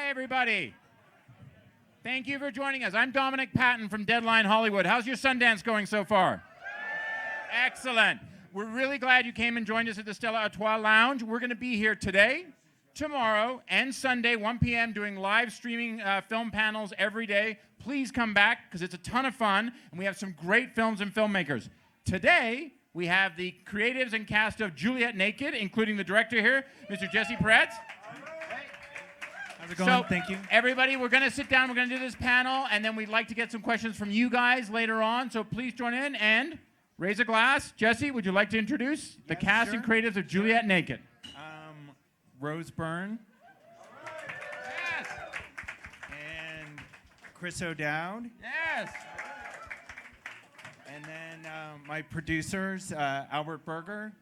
Hi, everybody. Thank you for joining us. I'm Dominic Patton from Deadline Hollywood. How's your Sundance going so far? Excellent. We're really glad you came and joined us at the Stella Artois Lounge. We're going to be here today, tomorrow, and Sunday, 1 p.m., doing live streaming film panels every day. Please come back, because it's a ton of fun, and we have some great films and filmmakers. Today, we have the creatives and cast of Juliet Naked, including the director here, Mr. Jesse Peretz. How's it going? Thank you. Everybody, we're going to sit down. We're going to do this panel, and then we'd like to get some questions from you guys later on. So please join in and raise a glass. Jesse, would you like to introduce the cast and creatives of Juliet Naked? Rose Byrne. Yes. And Chris O'Dowd. Yes. And then my producers, Albert Berger,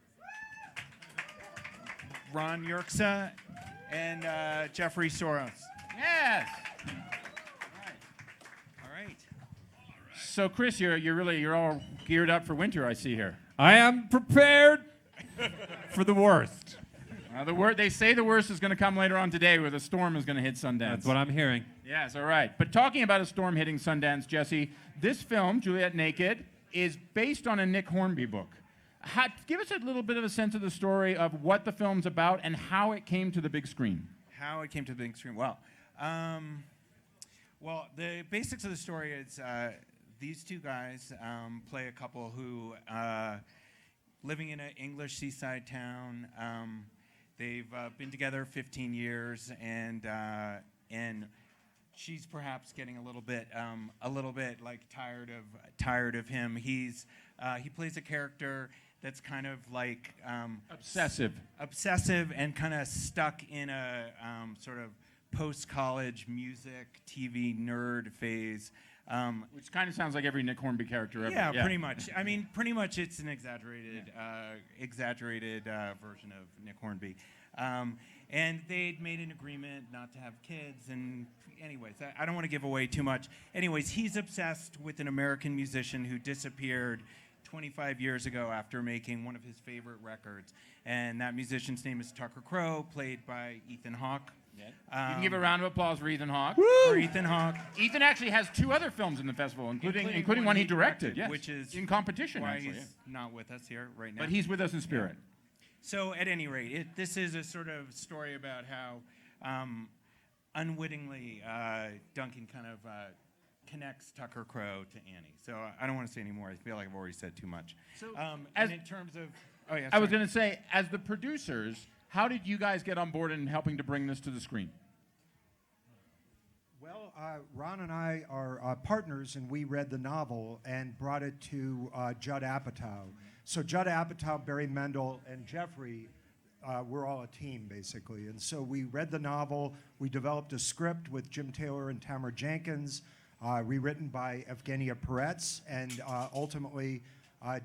Ron Yerxa, and Jeffery Soros. Yes. All right. So, Chris, you're all geared up for winter, I see here. I am prepared for the worst. They say the worst is going to come later on today, where the storm is going to hit Sundance. That's what I'm hearing. Yes, all right. But talking about a storm hitting Sundance, Jesse, this film, Juliet Naked, is based on a Nick Hornby book. Give us a little bit of a sense of the story of what the film's about and how it came to the big screen. How it came to the big screen? Well, the basics of the story is these two guys play a couple who living in an English seaside town. They've been together 15 years, and she's perhaps getting a little bit like tired of him. He plays a character that's kind of like obsessive and kind of stuck in a sort of post-college music TV nerd phase. Which kind of sounds like every Nick Hornby character ever. Yeah, pretty much. I mean, pretty much it's an exaggerated version of Nick Hornby. And they'd made an agreement not to have kids. And anyways, I don't want to give away too much. Anyways, he's obsessed with an American musician who disappeared 25 years ago after making one of his favorite records. And that musician's name is Tucker Crowe, played by Ethan Hawke. Yeah. You can give a round of applause for Ethan Hawke. For Ethan Hawke. Ethan actually has 2 other films in the festival, including one he directed, yes, which is in competition. Why actually, he's not with us here right now. but he's with us in spirit. Yeah. So at any rate, this is a sort of story about how unwittingly Duncan kind of connects Tucker Crowe to Annie. So I don't want to say any more. I feel like I've already said too much. So and in terms of, I was going to say, as the producers, how did you guys get on board in helping to bring this to the screen? Well, Ron and I are partners, and we read the novel and brought it to Judd Apatow. So Judd Apatow, Barry Mendel, and Jeffery, we're all a team, basically. And so we read the novel. We developed a script with Jim Taylor and Tamara Jenkins, rewritten by Evgenia Peretz, and ultimately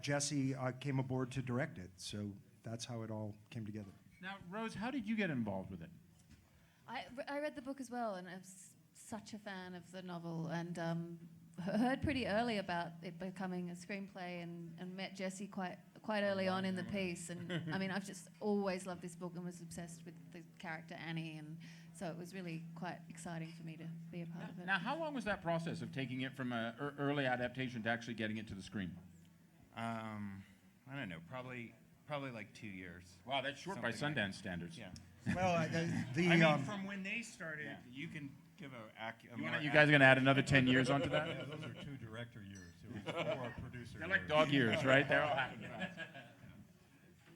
Jesse came aboard to direct it. So that's how it all came together. Now, Rose, how did you get involved with it? I read the book as well, and I was such a fan of the novel, and heard pretty early about it becoming a screenplay, and met Jesse quite early on in the piece. And I mean, I've just always loved this book and was obsessed with the character Annie, and so it was really quite exciting for me to be a part of it. Now, how long was that process of taking it from an early adaptation to actually getting it to the screen? I don't know, probably like 2 years. Wow, that's short by Sundance standards. Yeah. Well, I mean, from when they started, you can give You guys are going to add another 10 years onto that? Yeah, those are 2 director years. It was 4 producer They're years. like dog years, right? They're all happening.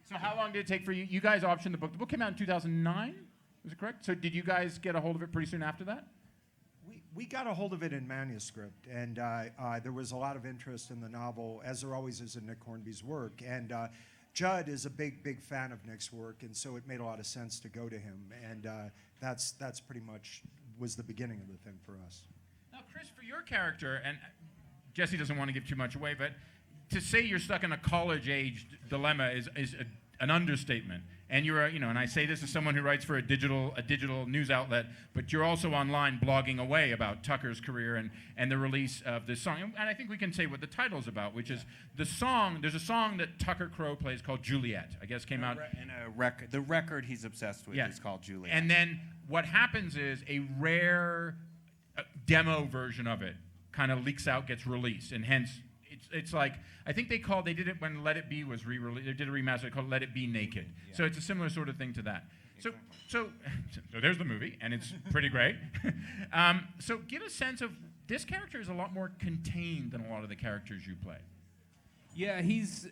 So how long did it take for you? You guys optioned the book. The book came out in 2009, is it correct? So did you guys get a hold of it pretty soon after that? We got a hold of it in manuscript, and there was a lot of interest in the novel, as there always is in Nick Hornby's work. And Judd is a big fan of Nick's work, and so it made a lot of sense to go to him. And that's pretty much was the beginning of the thing for us. Now, Chris, for your character, and Jesse doesn't want to give too much away, but to say you're stuck in a college-age dilemma is a an understatement. And you're, and I say this as someone who writes for a digital news outlet, but you're also online blogging away about Tucker's career and the release of this song. And I think we can say what the title's about, which is the song. There's a song that Tucker Crowe plays called Juliet. I guess came out. And the record he's obsessed with is called Juliet. And then what happens is a rare demo version of it kind of leaks out, gets released, and hence. It's like, I think they did it when Let It Be was re-released. They did a remaster called Let It Be Naked. Yeah. So it's a similar sort of thing to that. Exactly. So there's the movie, and it's pretty great. So give a sense of, this character is a lot more contained than a lot of the characters you play. Yeah, he's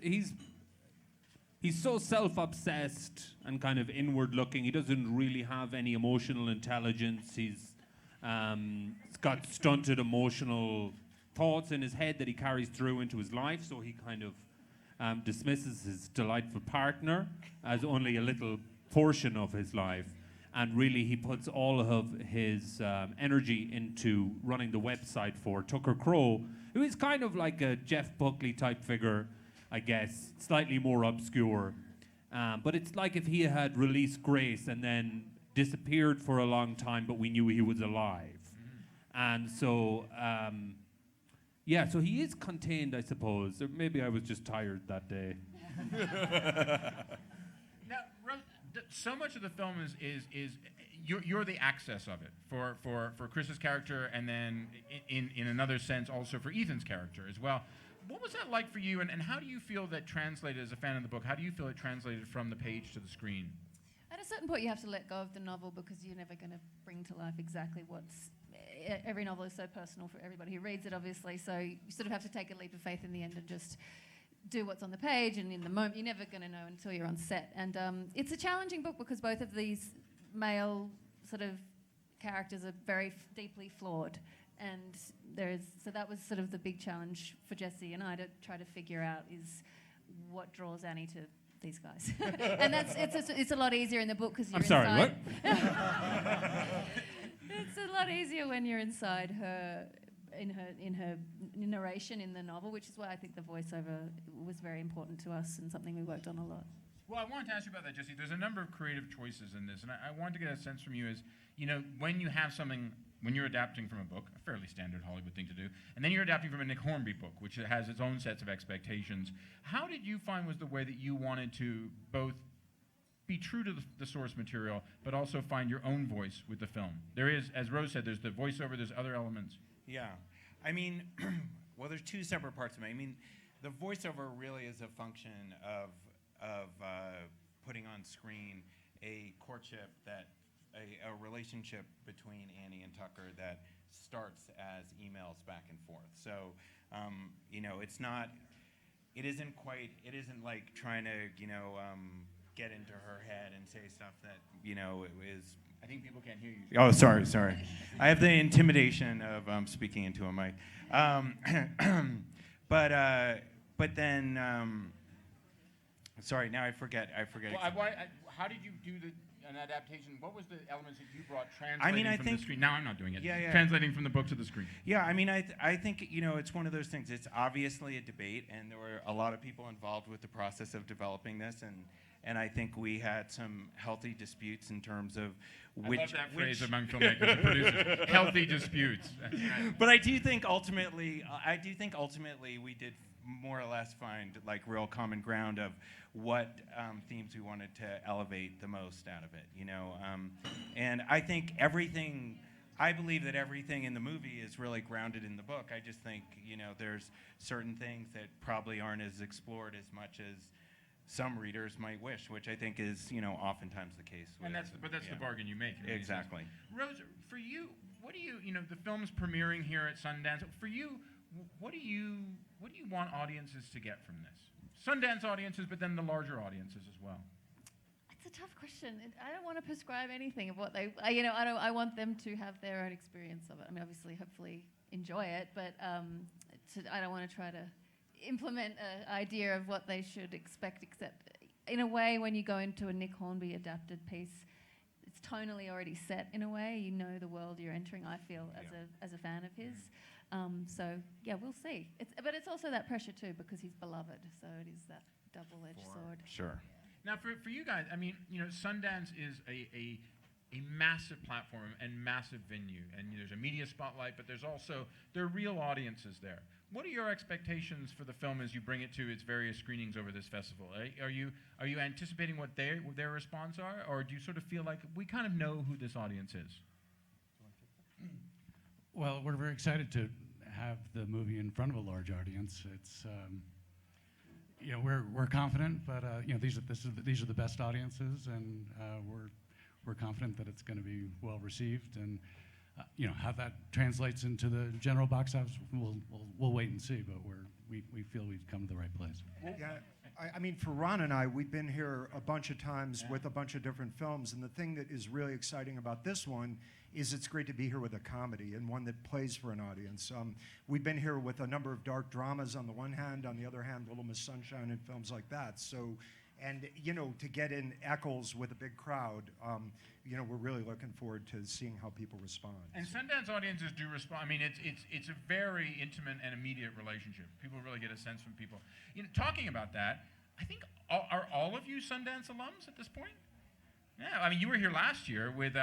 so self-obsessed and kind of inward-looking. He doesn't really have any emotional intelligence. He's got stunted emotional thoughts in his head that he carries through into his life, so he kind of dismisses his delightful partner as only a little portion of his life, and really he puts all of his energy into running the website for Tucker Crowe, who is kind of like a Jeff Buckley type figure, I guess, slightly more obscure, but it's like if he had released Grace and then disappeared for a long time, but we knew he was alive. And so yeah, so he is contained, I suppose. Or maybe I was just tired that day. Now, so much of the film is you're the access of it for Chris's character, and then in another sense also for Ethan's character as well. What was that like for you, and how do you feel that translated, as a fan of the book, how do you feel it translated from the page to the screen? At a certain point, you have to let go of the novel because you're never going to bring to life exactly every novel is so personal for everybody who reads it, obviously, so you sort of have to take a leap of faith in the end and just do what's on the page, and in the moment, you're never going to know until you're on set. And it's a challenging book because both of these male sort of characters are very deeply flawed, and so that was sort of the big challenge for Jesse and I to try to figure out is what draws Annie to these guys. And it's a lot easier in the book because you're inside. I'm sorry, what? It's a lot easier when you're inside her, in her narration in the novel, which is why I think the voiceover was very important to us and something we worked on a lot. Well, I wanted to ask you about that, Jesse. There's a number of creative choices in this, and I wanted to get a sense from you is, when you have something, when you're adapting from a book, a fairly standard Hollywood thing to do, and then you're adapting from a Nick Hornby book, which has its own sets of expectations, how did you find was the way that you wanted to both be true to the source material, but also find your own voice with the film? There is, as Rose said, there's the voiceover, there's other elements. Yeah. I mean, well, there's two separate parts of it. I mean, the voiceover really is a function of putting on screen a courtship a relationship between Annie and Tucker that starts as emails back and forth. So, it isn't like trying to, get into her head and say stuff that, is. I think people can't hear you. Oh, sorry. I have the intimidation of speaking into a mic. But then, sorry, now I forget. Well, how did you do an adaptation? What was the elements that you brought translating from the screen? Now I'm not doing it. Yeah. Translating from the book to the screen. Yeah, I mean, I think, it's one of those things. It's obviously a debate, and there were a lot of people involved with the process of developing this, and I think we had some healthy disputes in terms of which. I love that phrase among filmmakers and producers. Healthy disputes. But I do think ultimately we did more or less find like real common ground of what themes we wanted to elevate the most out of it, and I think I believe that everything in the movie is really grounded in the book. I just think, there's certain things that probably aren't as explored as much as some readers might wish, which I think is, oftentimes the case. And that's the bargain you make. Exactly. Rose, for you, what do you, the film's premiering here at Sundance. For you, what do you want audiences to get from this? Sundance audiences, but then the larger audiences as well. It's a tough question. I don't want to prescribe anything of what they, I want them to have their own experience of it. I mean, obviously, hopefully enjoy it, but I don't want to try to implement an idea of what they should expect, except in a way when you go into a Nick Hornby adapted piece, it's tonally already set in a way. You know the world you're entering, I feel, as a fan of his. So, yeah, we'll see. But it's also that pressure, too, because he's beloved. So it is that double-edged sword. Sure. Now, for you guys, I mean, Sundance is a massive platform and massive venue, and there's a media spotlight, but there are real audiences there. What are your expectations for the film as you bring it to its various screenings over this festival? Are you anticipating what their response are, or do you sort of feel like we kind of know who this audience is? Well, we're very excited to have the movie in front of a large audience. It's we're confident, but these are the best audiences, and we're confident that it's going to be well received, and how that translates into the general box office, we'll wait and see. But we feel we've come to the right place. Yeah, I mean, for Ron and I, we've been here a bunch of times with a bunch of different films, and the thing that is really exciting about this one is it's great to be here with a comedy and one that plays for an audience. We've been here with a number of dark dramas on the one hand, on the other hand, Little Miss Sunshine and films like that. So, and to get in Eccles with a big crowd, we're really looking forward to seeing how people respond. And Sundance audiences do respond. I mean, it's a very intimate and immediate relationship. People really get a sense from people. Talking about that, I think are all of you Sundance alums at this point? Yeah, I mean, you were here last year with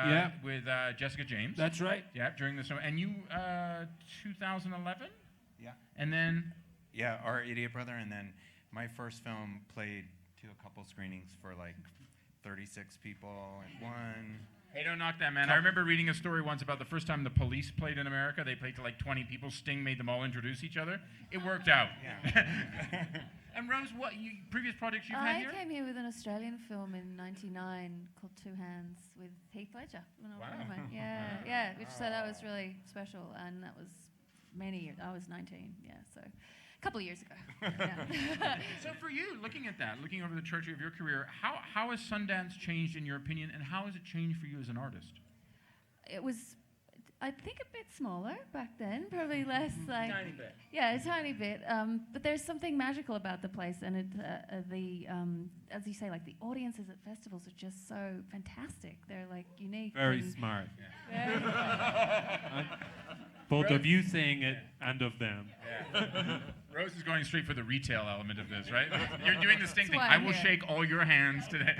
Jessica James. That's right. Yeah, during the summer, and you 2011. Yeah. And then. Yeah, Our Idiot Brother, and then my first film played to a couple screenings for like 36 people and one. Hey, don't knock that, man. I remember reading a story once about the first time the Police played in America. They played to like 20 people. Sting made them all introduce each other. It worked out. Yeah. And Rose, what previous projects you've had here? I came here with an Australian film in '99 called Two Hands with Heath Ledger. Yeah, which so that was really special, and that was many years. I was 19, so a couple of years ago. Yeah. So for you, looking over the trajectory of your career, how has Sundance changed in your opinion, and how has it changed for you as an artist? It was, I think, a bit smaller back then, probably less like. Tiny bit. Yeah, a tiny bit. But there's something magical about the place, and as you say, like the audiences at festivals are just so fantastic. They're like unique. Very and smart. Yeah. Both of you saying it and of them. Yeah. Rose is going straight for the retail element of this, right? You're doing the Sting thing. why I I'm will here. shake all your hands today.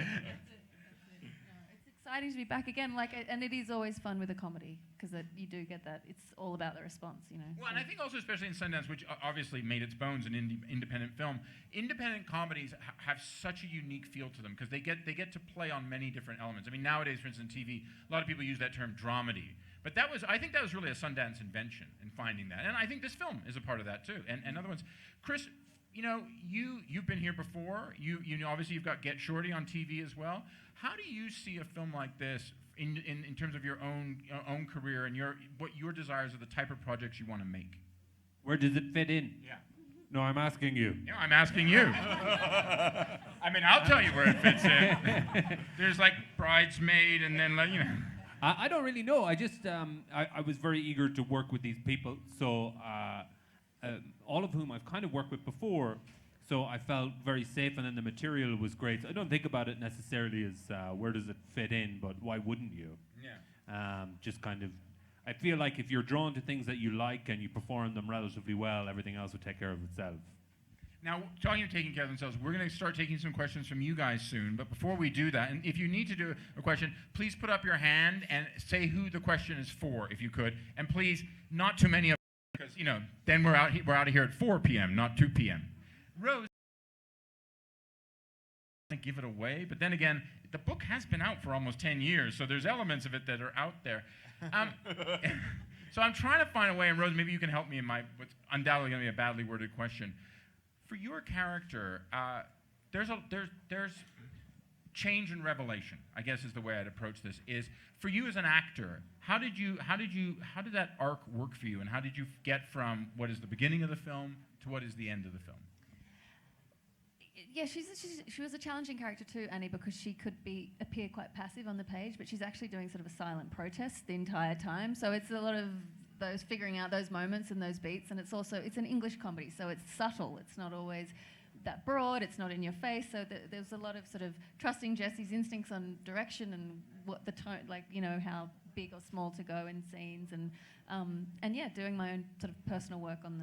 It's exciting to be back again. And it is always fun with a comedy because you do get that. It's all about the response, Well, and I think also, especially in Sundance, which obviously made its bones in independent film, independent comedies have such a unique feel to them because they get to play on many different elements. I mean, nowadays, for instance, in TV, a lot of people use that term dramedy. But I think that was really a Sundance invention in finding that. And I think this film is a part of that too. And other ones. Chris, you've been here before. You obviously you've got Get Shorty on TV as well. How do you see a film like this in terms of your own career and what your desires are, the type of projects you want to make? Where does it fit in? Yeah. No, I'm asking you. No, I'm asking you. I mean, I'll tell you where it fits in. There's like Bridesmaid and then I don't really know. I just I was very eager to work with these people, so all of whom I've kind of worked with before, so I felt very safe, and then the material was great. So I don't think about it necessarily as where does it fit in, but why wouldn't you? Yeah. Just kind of, I feel like if you're drawn to things that you like and you perform them relatively well, everything else will take care of itself. Now, talking of taking care of themselves, we're going to start taking some questions from you guys soon. But before we do that, and if you need to do a question, please put up your hand and say who the question is for, if you could. And please, not too many of us, because, then we're out of here at 4 p.m., not 2 p.m. Rose, I give it away. But then again, the book has been out for almost 10 years, so there's elements of it that are out there. So I'm trying to find a way, and Rose, maybe you can help me in what's undoubtedly going to be a badly worded question. For your character, there's change and revelation, I guess is the way I'd approach this. Is for you as an actor, how did that arc work for you, and how did you get from what is the beginning of the film to what is the end of the film? Yeah, she was a challenging character too, Annie, because she could appear quite passive on the page, but she's actually doing sort of a silent protest the entire time. So it's a lot of those figuring out those moments and those beats, and it's an English comedy, so it's subtle. It's not always that broad. It's not in your face. So there's a lot of sort of trusting Jesse's instincts on direction and what the tone, how big or small to go in scenes, and yeah, doing my own sort of personal work on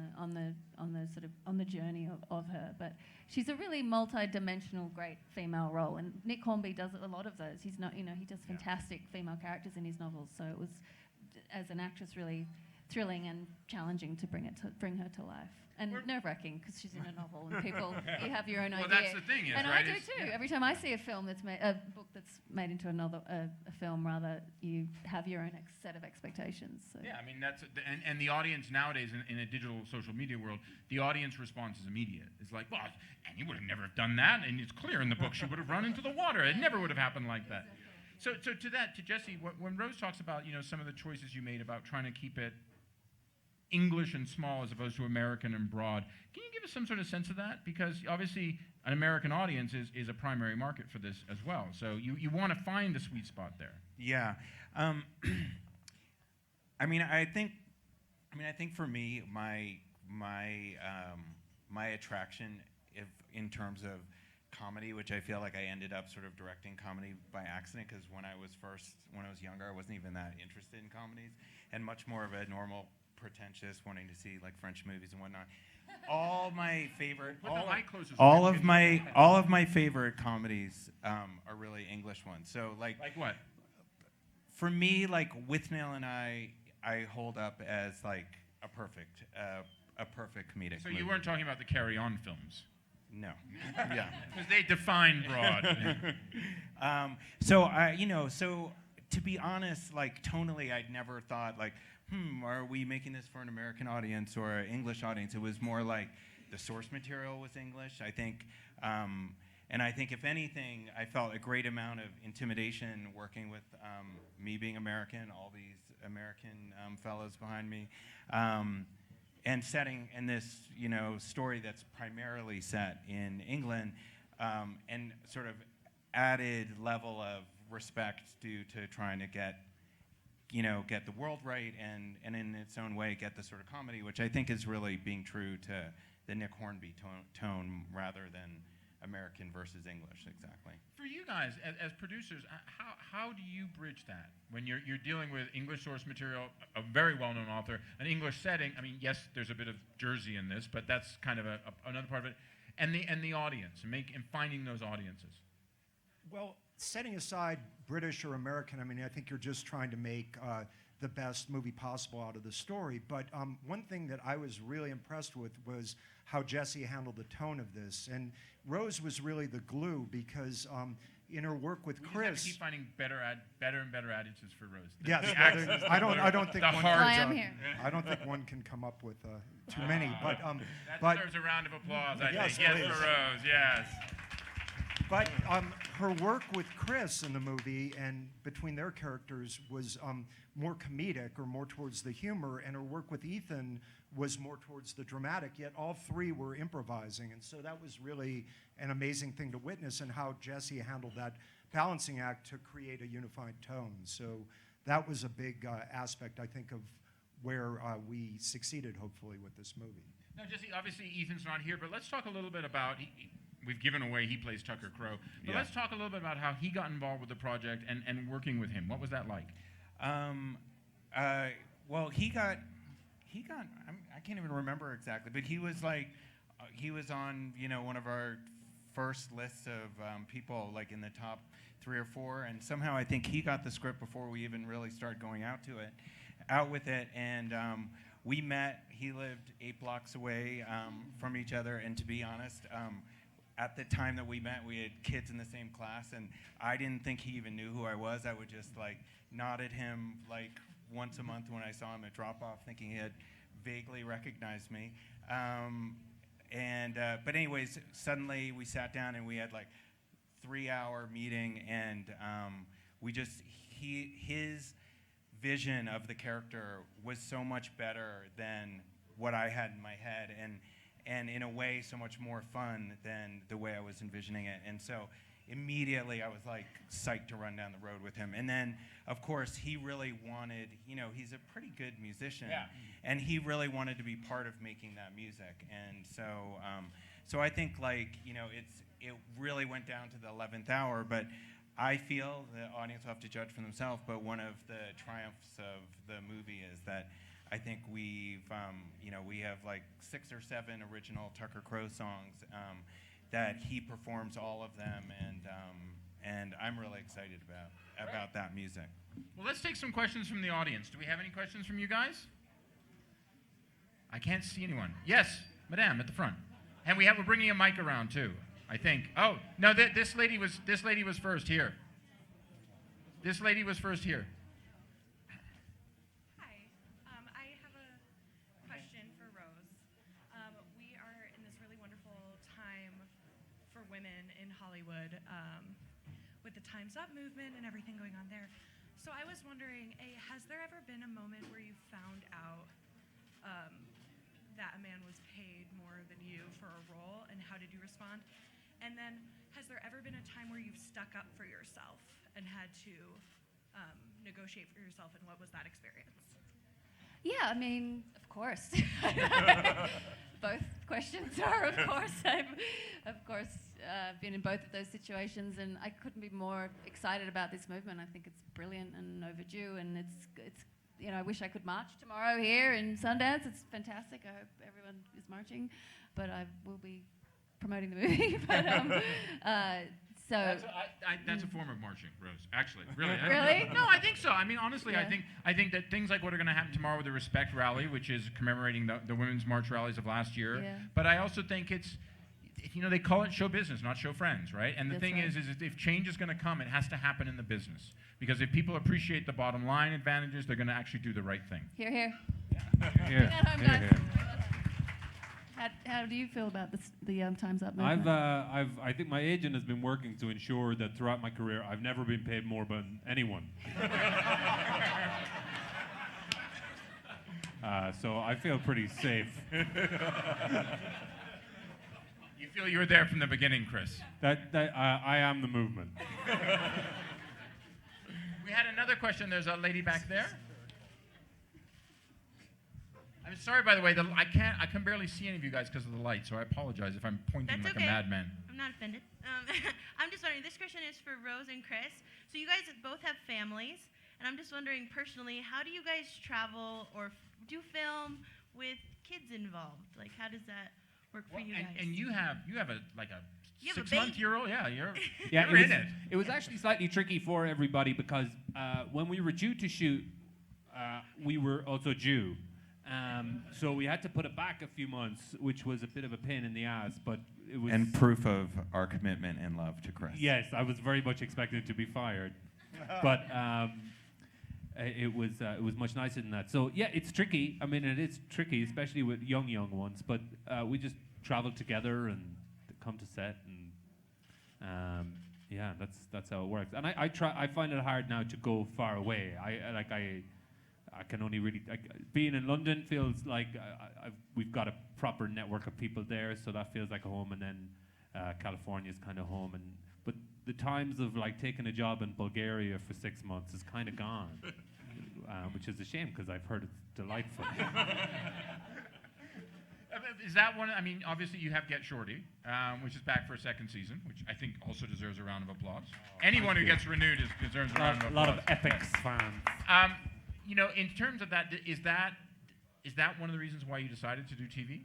the journey of her. But she's a really multi-dimensional, great female role, and Nick Hornby does a lot of those. He's not, he does fantastic female characters in his novels. So it was, as an actress, really thrilling and challenging to bring her to life. And nerve-wracking, because she's in a novel, and you have your own idea. Well, that's the thing, and right? I do too. Every time I see a film a book that's made into a film, rather, you have your own set of expectations. So. Yeah, I mean and the audience nowadays in a digital social media world, the audience response is immediate. It's like, well, Annie would have never done that, and it's clear in the book she would have run into the water. It never would have happened like that. So to Jesse, when Rose talks about some of the choices you made about trying to keep it English and small as opposed to American and broad, can you give us some sort of sense of that? Because obviously an American audience is a primary market for this as well. So you want to find the sweet spot there. Yeah. I think for me, my attraction, in terms of comedy, which I feel like I ended up sort of directing comedy by accident, because when I was younger, I wasn't even that interested in comedies, and much more of a normal, pretentious, wanting to see like French movies and whatnot. All my favorite, all of my favorite comedies are really English ones. So like what? For me, like Withnail and I hold up as like a perfect comedic. So movie. you weren't talking about the Carry On films? No. Yeah. Because they define broad. So to be honest, like tonally, I'd never thought like, are we making this for an American audience or an English audience? It was more like the source material was English, I think. And I think if anything, I felt a great amount of intimidation working with me being American, all these American fellows behind me, and setting in this story that's primarily set in England, and sort of added level of respect due to trying to get the world right and in its own way get the sort of comedy, which I think is really being true to the Nick Hornby tone rather than American versus English, exactly. For you guys, as producers, how do you bridge that when you're dealing with English source material, a very well-known author, an English setting? I mean, yes, there's a bit of Jersey in this, but that's kind of another part of it, and the audience, and finding those audiences. Well, setting aside British or American, I think you're just trying to make the best movie possible out of the story. But one thing that I was really impressed with was how Jesse handled the tone of this. And Rose was really the glue, because in her work with Chris, just have to keep finding better and better attitudes for Rose. Yes, I don't think I don't think one can come up with too many. But that deserves a round of applause. I yes, think. Yes, please. for Rose. Yes. But her work with Chris in the movie and between their characters was more comedic, or more towards the humor, and her work with Ethan was more towards the dramatic, yet all three were improvising. And so that was really an amazing thing to witness, and how Jesse handled that balancing act to create a unified tone. So that was a big aspect, I think, of where we succeeded, hopefully, with this movie. Now, Jesse, obviously Ethan's not here, but let's talk a little bit about... We've given away he plays Tucker Crow. But let's talk a little bit about how he got involved with the project and working with him. What was that like? Well, he got I can't even remember exactly, but he was like, he was on, one of our first lists of people, like in the top 3 or 4, and somehow I think he got the script before we even really started going out with it, and we met. He lived 8 blocks away from each other, and to be honest, at the time that we met, we had kids in the same class, and I didn't think he even knew who I was. I would just like nod at him like once a month when I saw him at drop-off, thinking he had vaguely recognized me. But anyways, suddenly we sat down and we had like 3-hour meeting, and his vision of the character was so much better than what I had in my head, and in a way so much more fun than the way I was envisioning it. And so immediately I was like psyched to run down the road with him. And then of course he really wanted, he's a pretty good musician, and he really wanted to be part of making that music. And so I think like, it really went down to the 11th hour, but I feel the audience will have to judge for themselves, but one of the triumphs of the movie is that I think we have like 6 or 7 original Tucker Crowe songs that he performs all of them, and I'm really excited about that music. Well, let's take some questions from the audience. Do we have any questions from you guys? I can't see anyone. Yes, Madame, at the front. And we're bringing a mic around too, I think. Oh no, this lady was first here. This lady was first here. Hi, I have a question for Rose. We are in this really wonderful time for women in Hollywood with the Time's Up movement and everything going on there. So I was wondering, has there ever been a moment where you found out that a man was paid more than you for a role, and how did you respond? And then, has there ever been a time where you've stuck up for yourself and had to negotiate for yourself, and what was that experience? Yeah, I mean, of course. Both questions are, of course. I've, of course, been in both of those situations, and I couldn't be more excited about this movement. I think it's brilliant and overdue, and it's I wish I could march tomorrow here in Sundance. It's fantastic. I hope everyone is marching, but I will be promoting the movie. But that's a form of marching, Rose. Actually, really. Really? No, I think so. I mean, honestly, Yeah. I think that things like what are going to happen tomorrow with the Respect Rally, which is commemorating the Women's March rallies of last year. Yeah. But I also think it's, they call it show business, not show friends, right? And the That's thing right. is if change is going to come, it has to happen in the business. Because if people appreciate the bottom line advantages, they're going to actually do the right thing. Hear, hear. Here. At home, guys. Here. How do you feel about the Time's Up movement? I think my agent has been working to ensure that throughout my career, I've never been paid more than anyone. So I feel pretty safe. You feel you were there from the beginning, Chris. I am the movement. We had another question. There's a lady back there. I'm sorry, by the way. I can barely see any of you guys because of the light, so I apologize if I'm pointing That's like okay. a madman. I'm not offended. I'm just wondering, this question is for Rose and Chris. So you guys both have families, and I'm just wondering personally, how do you guys travel or do film with kids involved? Like, how does that work for you guys? And you have a You have a 6-month-year-old. Yeah, you're Yeah, in it. It was actually slightly tricky for everybody because when we were due to shoot, we were also due. So we had to put it back a few months, which was a bit of a pain in the ass, but it was... And proof of our commitment and love to Chris. Yes, I was very much expecting to be fired. But it was much nicer than that. So yeah, it's tricky. I mean, it is tricky, especially with young ones, but we just traveled together and come to set, and yeah, that's how it works. And I find it hard now to go far away. I can only really being in London feels like we've got a proper network of people there, so that feels like a home. And then California is kind of home. But the times of like taking a job in Bulgaria for 6 months is kind of gone, which is a shame because I've heard it's delightful. Is that one? I mean, obviously you have Get Shorty, which is back for a second season, which I think also deserves a round of applause. Anyone who gets renewed deserves a round of applause. A lot of Epics fans. In terms of that, is that one of the reasons why you decided to do TV?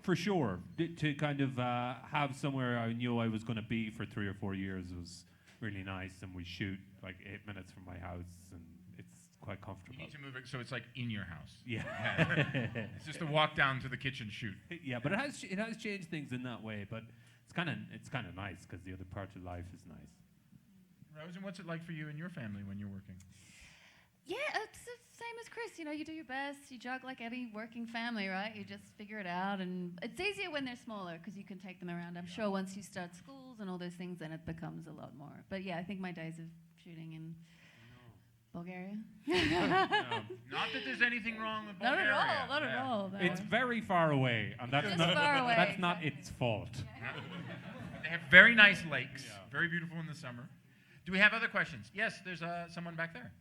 For sure. To kind of have somewhere I knew I was going to be for 3 or 4 years was really nice, and we shoot like 8 minutes from my house, and it's quite comfortable. You need to move it so it's like in your house. Yeah. It's just a walk down to the kitchen shoot. Yeah, but it has changed things in that way, but it's kind of nice because the other part of life is nice. Rose, and what's it like for you and your family when you're working? Yeah, it's the same as Chris. You do your best. You juggle like any working family, right? You just figure it out. And it's easier when they're smaller because you can take them around. I'm sure once you start schools and all those things, then it becomes a lot more. But yeah, I think my days of shooting in Bulgaria. Not that there's anything wrong with Bulgaria. Not at all. No. It's very far away, and that's Just not far away, that's not exactly. its fault. They have very nice lakes, very beautiful in the summer. Do we have other questions? Yes, there's someone back there.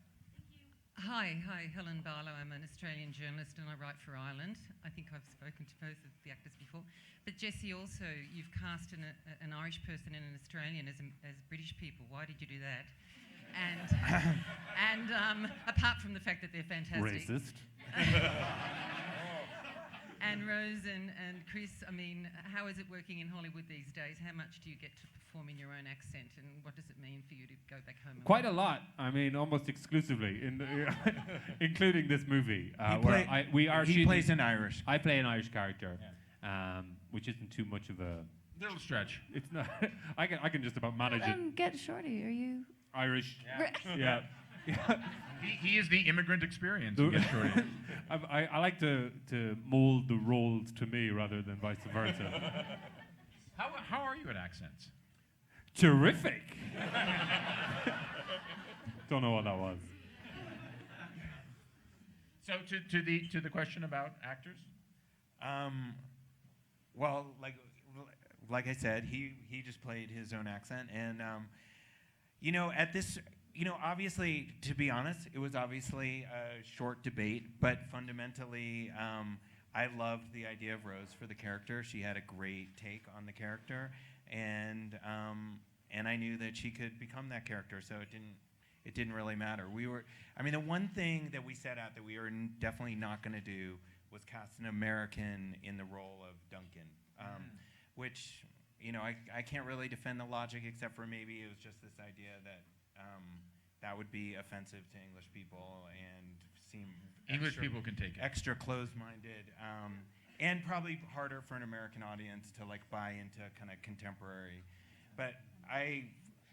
Hi, Helen Barlow. I'm an Australian journalist and I write for Ireland. I think I've spoken to both of the actors before. But Jesse, also, you've cast an Irish person and an Australian as British people. Why did you do that? And apart from the fact that they're fantastic. Racist. And Rose and Chris, I mean, how is it working in Hollywood these days? How much do you get to perform in your own accent, and what does it mean for you to go back home? Quite a lot. I mean, almost exclusively, including this movie. He plays an Irish. I play an Irish character, which isn't too much of a Little stretch. It's not. I can just about manage it. Get Shorty. Are you Irish? Yeah. He is the immigrant experience. Get Shorty. I like to mold the roles to me rather than vice versa. How are you at accents? Terrific. Don't know what that was. So to the question about actors. Well, like I said, he just played his own accent, and obviously, to be honest, it was obviously a short debate, but fundamentally, I loved the idea of Rose for the character. She had a great take on the character, and I knew that she could become that character, so it didn't really matter. The one thing that we set out that we were definitely not going to do was cast an American in the role of Duncan, which, I can't really defend the logic, except for maybe it was just this idea that that would be offensive to English people and seem English people can take it. Extra closed-minded, and probably harder for an American audience to buy into kind of contemporary. But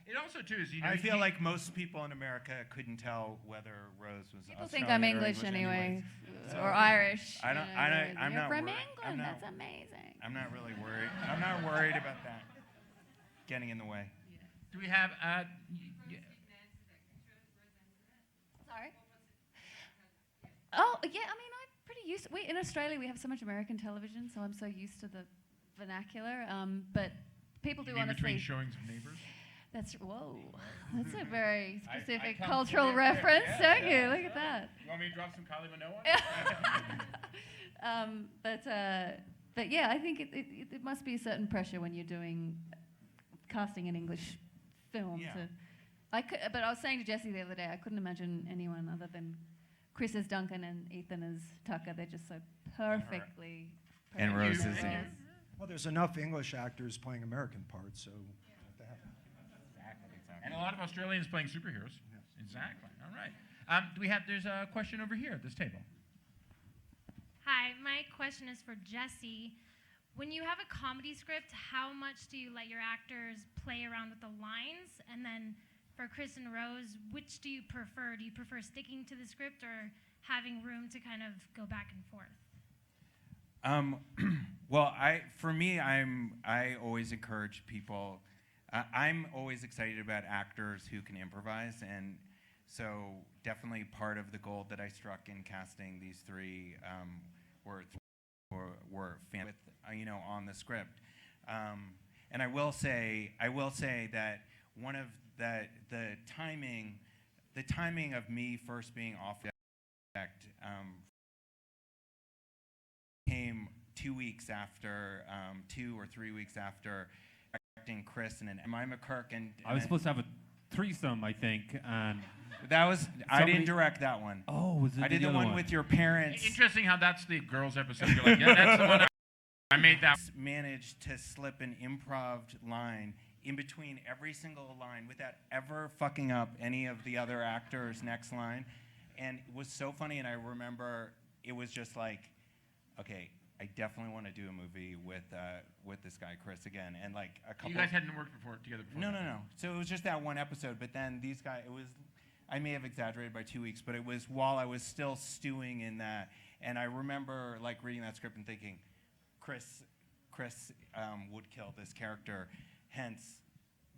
it also too is I feel like most people in America couldn't tell whether Rose was People Australian think I'm or English anyway, So or Irish. I'm You're not from worried. England. That's amazing. I'm not really worried. I'm not worried about that getting in the way. Do we have? Sorry. Oh yeah, I'm pretty used. In Australia we have so much American television, so I'm so used to the vernacular. But people do honestly. Between showings of Neighbours. That's That's a very specific I cultural reference, don't you? Look at that. You want me to drop some Kylie Minogue? But yeah, I think it must be a certain pressure when you're doing casting an English film. Yeah. But I was saying to Jesse the other day, I couldn't imagine anyone other than Chris as Duncan and Ethan as Tucker. They're just so perfectly. And Rose is yes. Well, there's enough English actors playing American parts, so. And a lot of Australians playing superheroes. Yes. Exactly. All right. There's a question over here at this table. Hi, my question is for Jesse. When you have a comedy script, how much do you let your actors play around with the lines? And then for Chris and Rose, which do you prefer? Do you prefer sticking to the script or having room to kind of go back and forth? Well, I always encourage people. I'm always excited about actors who can improvise, and so definitely part of the goal that I struck in casting these three were fan with on the script. And I will say that one of the timing of me first being off the project came 2 weeks after, 2 or 3 weeks after acting Chris and Emma McKirk, and I was supposed to have a threesome, I think, and that was I didn't direct that one. Oh, was it? I did the one with your parents. Interesting how that's the girls episode. You're like, yeah, that's the one I made that. Managed to slip an improv line in between every single line without ever fucking up any of the other actors' next line, and it was so funny. And I remember it was just like, okay, I definitely want to do a movie with this guy Chris again, and like a couple. You guys hadn't worked together before. No. So it was just that one episode, but then these guys. It was. I may have exaggerated by 2 weeks, but it was while I was still stewing in that, and I remember like reading that script and thinking, Chris would kill this character. Hence,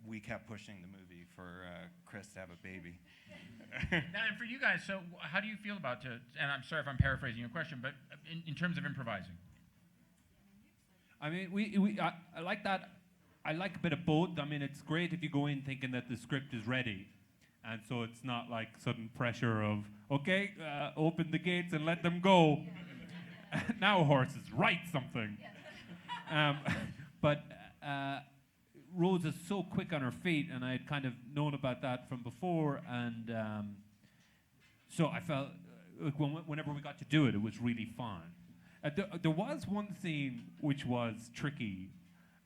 we kept pushing the movie for Chris to have a baby. Now, and for you guys, so how do you feel about and I'm sorry if I'm paraphrasing your question, but in terms of improvising? I mean, I like that. I like a bit of both. I mean, it's great if you go in thinking that the script is ready, And so it's not like sudden pressure of, okay, open the gates and let them go. Now horses, write something. But Rose is so quick on her feet, and I had kind of known about that from before, and so I felt like whenever we got to do it, it was really fun. There was one scene which was tricky.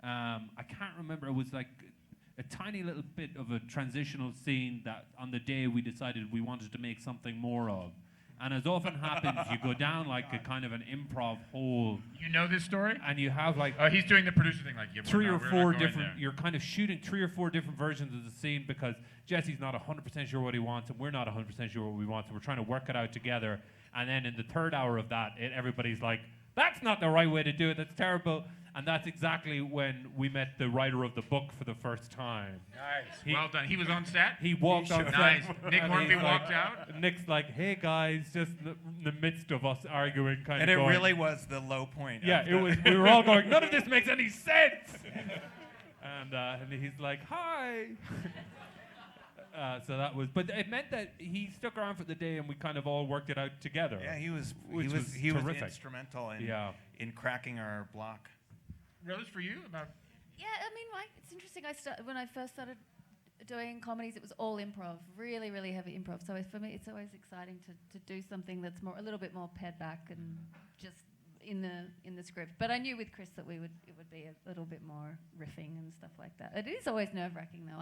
I can't remember. It was like a tiny little bit of a transitional scene that on the day we decided we wanted to make something more of. And as often happens, you go down like a kind of an improv hole. You know this story? And you have like he's doing the producer thing, like three or four different. You're kind of shooting 3 or 4 different versions of the scene because Jesse's not 100% sure what he wants, and we're not 100% sure what we want. So we're trying to work it out together. And then in the third hour of that, everybody's like, "That's not the right way to do it. That's terrible." And that's exactly when we met the writer of the book for the first time. Nice. Well done. He was on set? He walked on set. Nice. Nick and Hornby he's walked like, out? Nick's like, "Hey guys," just in the midst of us arguing, kind And of it going, really was the low point. yeah, it was. We were all going, "None of this makes any sense." And he's like, "Hi." So that was, but it meant that he stuck around for the day, and we kind of all worked it out together. Yeah, he was terrific. instrumental in in cracking our block. Rose, for you about? Yeah, I mean, it's interesting. When I first started doing comedies, it was all improv, really, really heavy improv. So for me, it's always exciting to do something that's a little bit more pared back and just in the script. But I knew with Chris that it would be a little bit more riffing and stuff like that. It is always nerve-wracking though.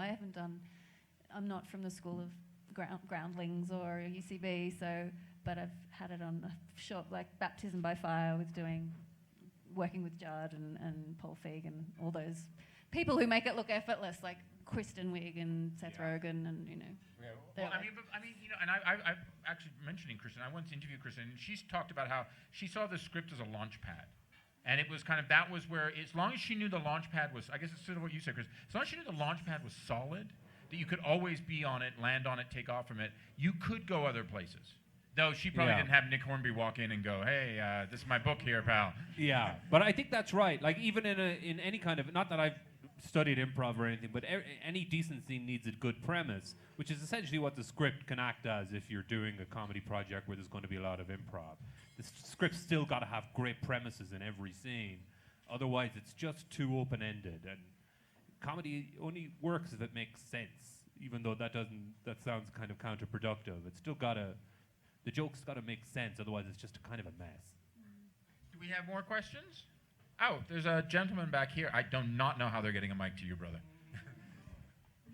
I'm not from the school of groundlings or UCB, but I've had it on a short, like Baptism by Fire, working with Judd and Paul Feig and all those people who make it look effortless, like Kristen Wiig and Seth Rogen, and Yeah. Well, I mean, and I actually mentioning Kristen, I once interviewed Kristen, and she's talked about how she saw the script as a launch pad. And it was that was where, as long as she knew the launch pad was, I guess it's sort of what you said, Chris, as long as she knew the launch pad was solid, that you could always be on it, land on it, take off from it, you could go other places. Though she probably didn't have Nick Hornby walk in and go, "Hey, this is my book here, pal." Yeah, but I think that's right. Like even in any kind of, not that I've studied improv or anything, but any decent scene needs a good premise, which is essentially what the script can act as if you're doing a comedy project where there's going to be a lot of improv. The script's still got to have great premises in every scene, otherwise it's just too open-ended. And comedy only works if it makes sense, even though that sounds kind of counterproductive. It's still the joke's got to make sense, otherwise it's just a kind of a mess. Do we have more questions? Oh, there's a gentleman back here. I do not know how they're getting a mic to you, brother.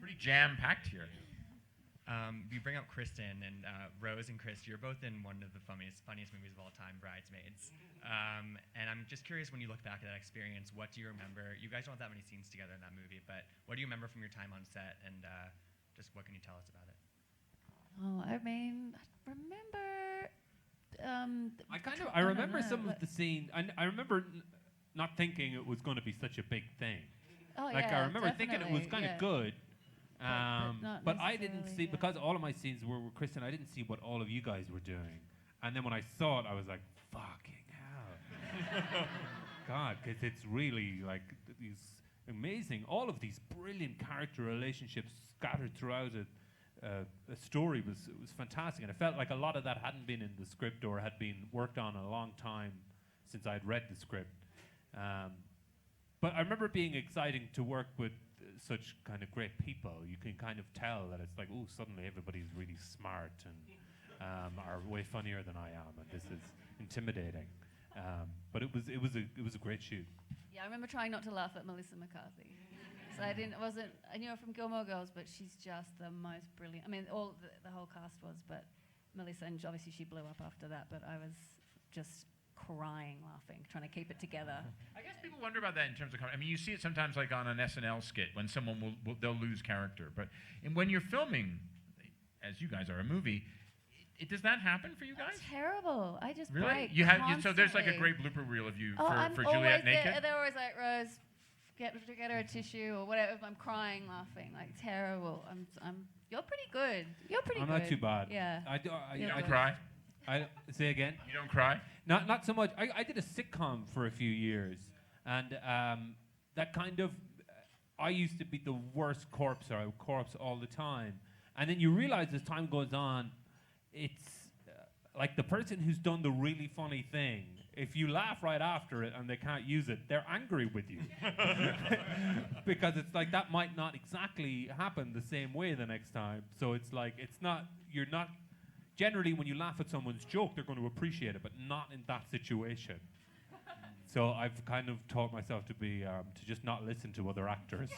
Pretty jam-packed here. You bring up Kristen and Rose and Chris. You're both in one of the funniest movies of all time, Bridesmaids. And I'm just curious, when you look back at that experience, what do you remember? You guys don't have that many scenes together in that movie, but what do you remember from your time on set, and just what can you tell us about it? Oh, I mean, I remember. I remember some of the scene. I remember not thinking it was going to be such a big thing. Oh, like yeah, I remember thinking it was kind of good. But I didn't see, because all of my scenes were with Kristen, I didn't see what all of you guys were doing. And then when I saw it, I was like, fucking hell. God, because it's really like these amazing, all of these brilliant character relationships scattered throughout a story was fantastic. And I felt like a lot of that hadn't been in the script or had been worked on a long time since I'd read the script. But I remember it being exciting to work with such kind of great people. You can kind of tell that it's like, oh, suddenly everybody's really smart and are way funnier than I am, and this is intimidating. But it was a great shoot. Yeah, I remember trying not to laugh at Melissa McCarthy. So I knew her from Gilmore Girls, but she's just the most brilliant. I mean, the whole cast was, but Melissa, and obviously she blew up after that, but I was just crying, laughing, trying to keep it together. I guess people wonder about that in terms of comedy. I mean, you see it sometimes like on an SNL skit when someone they'll lose character. But when you're filming, as you guys are, a movie, does that happen for you guys? That's terrible. I just really? break So there's like a great blooper reel of you for Juliet Juliet naked? They're always like, Rose, get her a tissue or whatever. I'm crying, laughing, like terrible. You're pretty good. I'm not too bad. Yeah. You don't cry? Say again? You don't cry? Not so much. I did a sitcom for a few years, and that kind of, I used to be the worst corpse. I would corpse all the time, And then you realize as time goes on, it's like the person who's done the really funny thing, if you laugh right after it and they can't use it, they're angry with you. Because it's like that might not exactly happen the same way the next time. So it's like, you're not, generally when you laugh at someone's joke, they're going to appreciate it, but not in that situation. So I've kind of taught myself to be, to just not listen to other actors.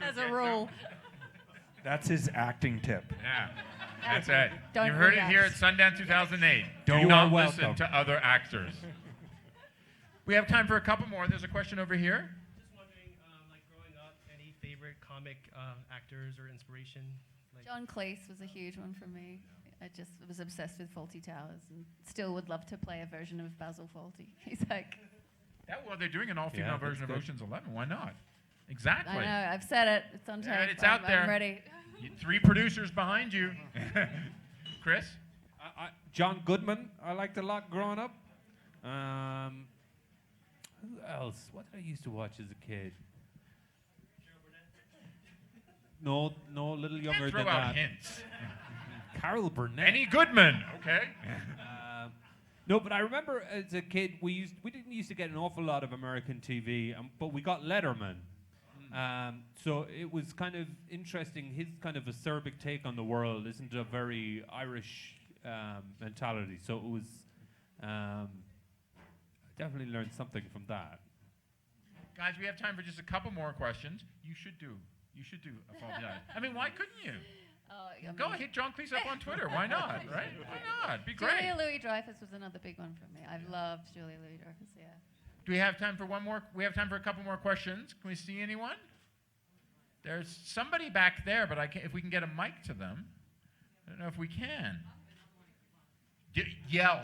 As a rule. That's his acting tip. Yeah, that's it. Don't You heard it react. here at Sundance 2008. Do You not are listen welcome. to other actors. We have time for a couple more. There's a question over here. Just wondering, like growing up, any favorite comic actors or inspiration? Like John Cleese was a huge one for me. I just was obsessed with Fawlty Towers and still would love to play a version of Basil Fawlty. He's like... Yeah, well, they're doing an all-female Yeah, version of that's good. Ocean's 11. Why not? Exactly. I know, I've said it. It's on tape. Yeah, it's out there. I'm ready. 3 producers behind you. Chris? John Goodman, I liked a lot growing up. Who else? What did I used to watch as a kid? No, little younger Throw than out that. hints. Carol Burnett. Benny Goodman. Okay. No, but I remember as a kid we didn't used to get an awful lot of American TV, but we got Letterman. So it was kind of interesting. His kind of acerbic take on the world isn't a very Irish mentality. So it was definitely learned something from that. Guys, we have time for just a couple more questions. You should do a Fawlty Towers. I mean, why couldn't you? Go hit John Cleese up on Twitter. Why not? Right? Why not? Be great. Julia Louis-Dreyfus was another big one for me. I've loved Julia Louis-Dreyfus, yeah. Do we have time for one more? We have time for a couple more questions. Can we see anyone? There's somebody back there, but if we can get a mic to them. I don't know if we can. Yell.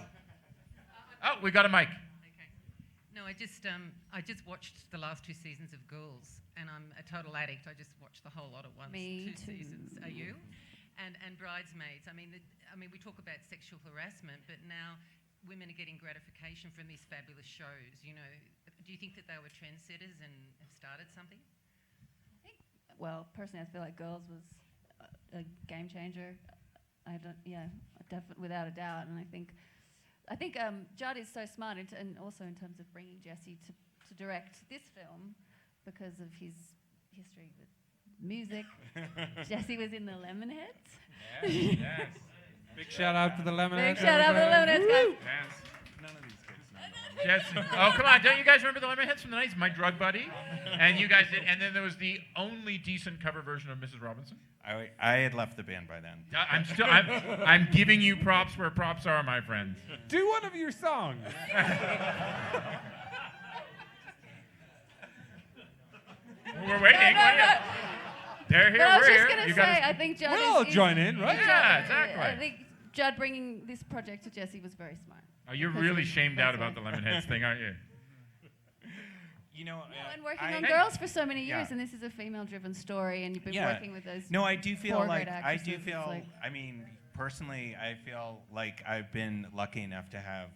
Oh, we got a mic. Okay. No, I just watched the last 2 seasons of Girls, and I'm a total addict. I just watched the whole lot at once. Me 2 too. seasons. Are you? And Bridesmaids. I mean, we talk about sexual harassment, but now women are getting gratification from these fabulous shows. You know, do you think that they were trendsetters and have started something? Well, personally, I feel like Girls was a game changer. Without a doubt. And I think Judd is so smart, and also in terms of bringing Jesse to direct this film because of his history with music. Jesse was in the Lemonheads. Yes. Big shout out to the Lemonheads. Big shout out to the Lemonheads, guys. Yes. None of these kids know. Jesse. Oh, come on. Don't you guys remember the Lemonheads from the 90s? My Drug Buddy? And you guys did. And then there was the only decent cover version of Mrs. Robinson. I had left the band by then. I'm giving you props where props are, my friends. Do one of your songs. We're waiting. They're here. But I was We're just here. going You to say, gotta- I think Judd We'll all join in, right? Yeah, exactly. I think Judd bringing this project to Jesse was very smart. Oh, you're really shamed out about the Lemonheads thing, aren't you? You know, And working on Girls for so many years, and this is a female-driven story, and you've been working with those. No, I do feel four like great I do actresses, feel. it's like- I mean, personally, I feel like I've been lucky enough to have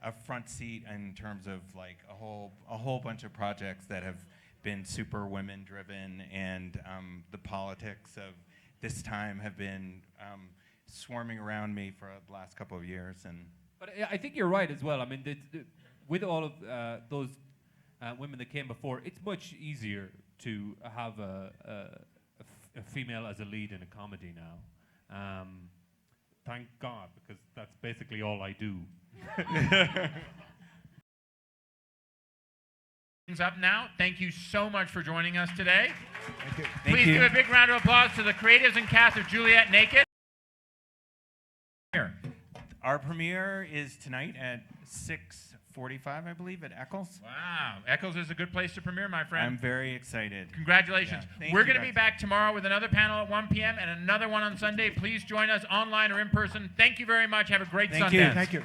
a front seat in terms of like a whole bunch of projects that have been super women-driven, and the politics of this time have been swarming around me for the last couple of years. And But I think you're right as well. I mean, with all of those women that came before, it's much easier to have a female as a lead in a comedy now. Thank God, because that's basically all I do. Things up now. Thank you so much for joining us today. Thank you. Please give a big round of applause to the creatives and cast of Juliet Naked. Here. our premiere is tonight at 6:45, I believe, at Eccles. Wow. Eccles is a good place to premiere, my friend. I'm very excited. Congratulations. Yeah. We're you, going to be guys. back tomorrow with another panel at 1 p.m. and another one on Sunday. Please join us online or in person. Thank you very much. Have a great Sundance. Thank you.